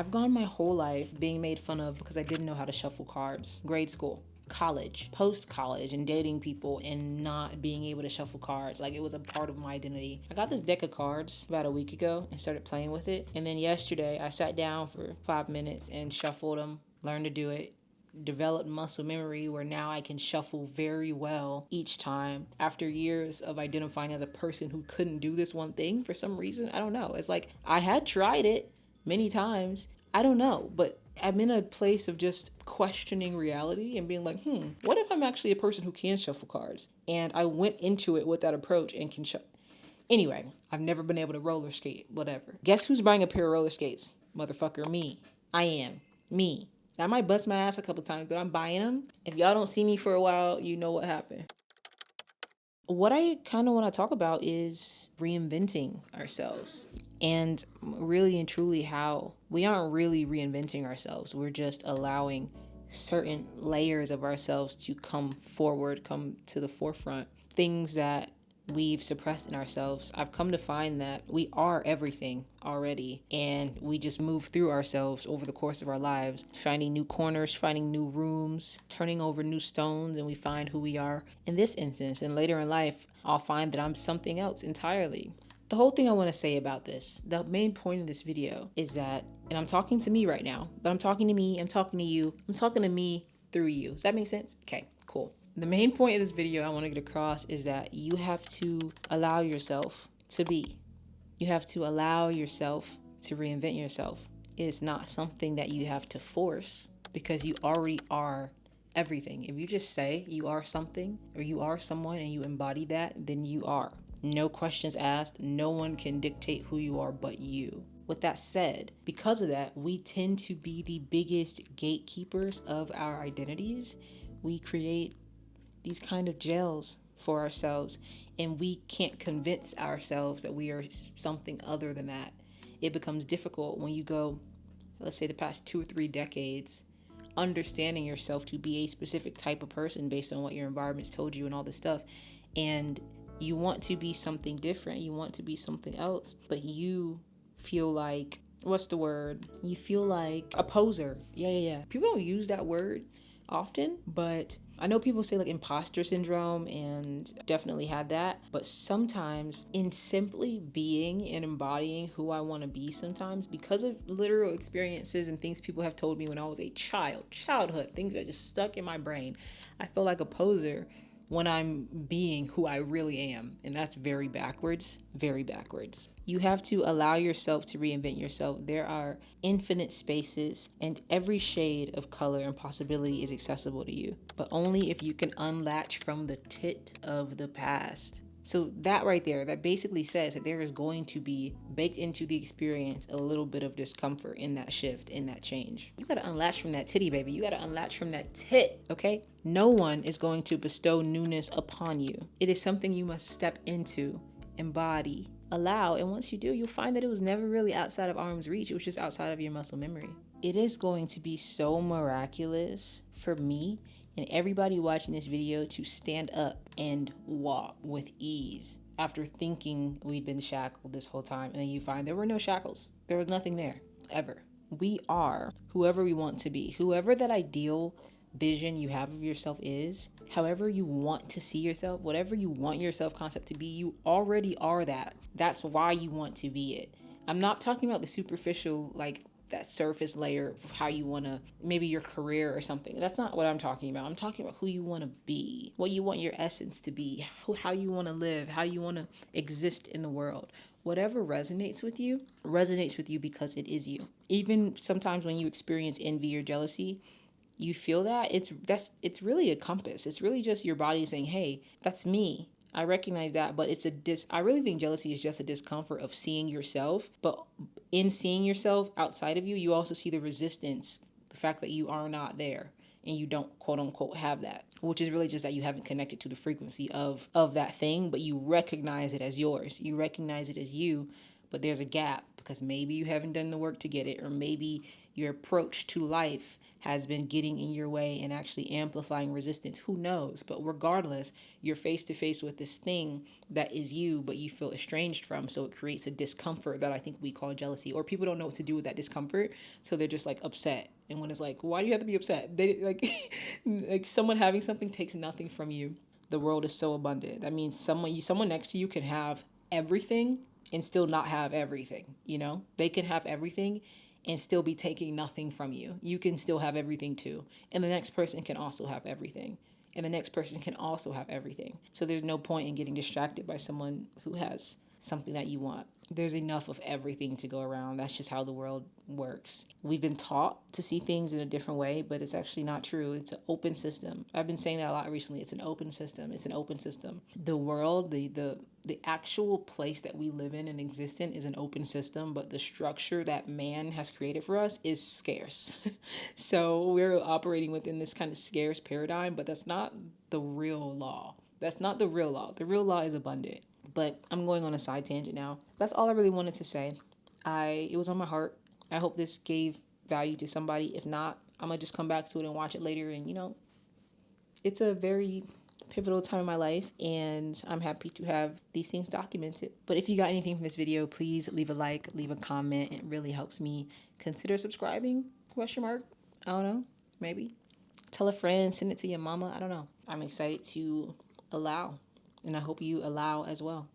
I've gone my whole life being made fun of because I didn't know how to shuffle cards. Grade school, college, post-college, and dating people and not being able to shuffle cards. Like, it was a part of my identity. I got this deck of cards about a week ago and started playing with it. And then yesterday I sat down for 5 minutes and shuffled them, learned to do it, developed muscle memory where now I can shuffle very well each time after years of identifying as a person who couldn't do this one thing for some reason. I don't know. It's like I had tried it many times. I don't know, but I'm in a place of just questioning reality and being like, what if I'm actually a person who can shuffle cards? And I went into it with that approach and can shuffle. Anyway, I've never been able to roller skate, whatever. Guess who's buying a pair of roller skates? Motherfucker, me. I am. Me. I might bust my ass a couple times, but I'm buying them. If y'all don't see me for a while, you know what happened. What I kind of want to talk about is reinventing ourselves. And really and truly how we aren't really reinventing ourselves. We're just allowing certain layers of ourselves to come forward, come to the forefront. Things that we've suppressed in ourselves. I've come to find that we are everything already, and we just move through ourselves over the course of our lives, finding new corners, finding new rooms, turning over new stones, and we find who we are in this instance. And later in life, I'll find that I'm something else entirely. The whole thing I want to say about this, the main point of this video is that, and I'm talking to me right now, but I'm talking to me, I'm talking to you, I'm talking to me through you. Does that make sense? Okay, cool. The main point of this video I want to get across is that you have to allow yourself to be. You have to allow yourself to reinvent yourself. It's not something that you have to force because you already are everything. If you just say you are something or you are someone and you embody that, then you are. No questions asked. No one can dictate who you are but you. With that said, because of that, we tend to be the biggest gatekeepers of our identities. We create these kind of jails for ourselves, and we can't convince ourselves that we are something other than that. It becomes difficult when you go, let's say, the past 2 or 3 decades, understanding yourself to be a specific type of person based on what your environment's told you and all this stuff, and you want to be something different, you want to be something else, but you feel like, what's the word? You feel like a poser. Yeah. People don't use that word often, but I know people say like imposter syndrome, and definitely had that. But sometimes in simply being and embodying who I want to be sometimes, because of literal experiences and things people have told me when I was a childhood, things that just stuck in my brain, I feel like a poser when I'm being who I really am. And that's very backwards, very backwards. You have to allow yourself to reinvent yourself. There are infinite spaces, and every shade of color and possibility is accessible to you, but only if you can unlatch from the tit of the past. So that right there, that basically says that there is going to be baked into the experience a little bit of discomfort in that shift, in that change. You gotta unlatch from that titty, baby. You gotta unlatch from that tit, okay? No one is going to bestow newness upon you. It is something you must step into, embody, allow, and once you do, you'll find that it was never really outside of arm's reach. It was just outside of your muscle memory. It is going to be so miraculous for me and everybody watching this video to stand up and walk with ease after thinking we'd been shackled this whole time, and then you find there were no shackles. There was nothing there, ever. We are whoever we want to be. Whoever that ideal vision you have of yourself is, however you want to see yourself, whatever you want your self-concept to be, you already are that. That's why you want to be it. I'm not talking about the superficial, like that surface layer of how you want to, maybe your career or something. That's not what I'm talking about. I'm talking about who you want to be, what you want your essence to be, how you want to live, how you want to exist in the world. Whatever resonates with you because it is you. Even sometimes when you experience envy or jealousy, you feel that it's really a compass. It's really just your body saying, hey, that's me. I recognize that, but I really think jealousy is just a discomfort of seeing yourself. But in seeing yourself outside of you, you also see the resistance, the fact that you are not there and you don't quote unquote have that, which is really just that you haven't connected to the frequency of that thing, but you recognize it as yours. You recognize it as you, but there's a gap because maybe you haven't done the work to get it, or maybe your approach to life has been getting in your way and actually amplifying resistance. Who knows? But regardless, you're face to face with this thing that is you, but you feel estranged from. So it creates a discomfort that I think we call jealousy, or people don't know what to do with that discomfort. So they're just like upset. And when it's like, why do you have to be upset? They like, like someone having something takes nothing from you. The world is so abundant. That means someone next to you can have everything and still not have everything. You know, they can have everything and still be taking nothing from you. You can still have everything too. And the next person can also have everything. And the next person can also have everything. So there's no point in getting distracted by someone who has something that you want. There's enough of everything to go around. That's just how the world works. We've been taught to see things in a different way, but it's actually not true. It's an open system. I've been saying that a lot recently. It's an open system. It's an open system. The world, the actual place that we live in and exist in is an open system, but the structure that man has created for us is scarce. So we're operating within this kind of scarce paradigm, but that's not the real law. That's not the real law. The real law is abundant. But I'm going on a side tangent now. That's all I really wanted to say. It was on my heart. I hope this gave value to somebody. If not, I'm going to just come back to it and watch it later. And, you know, it's a very pivotal time in my life, and I'm happy to have these things documented. But if you got anything from this video, please leave a like, leave a comment. It really helps me. Consider subscribing, ? I don't know, maybe. Tell a friend, send it to your mama. I don't know. I'm excited to allow, and I hope you allow as well.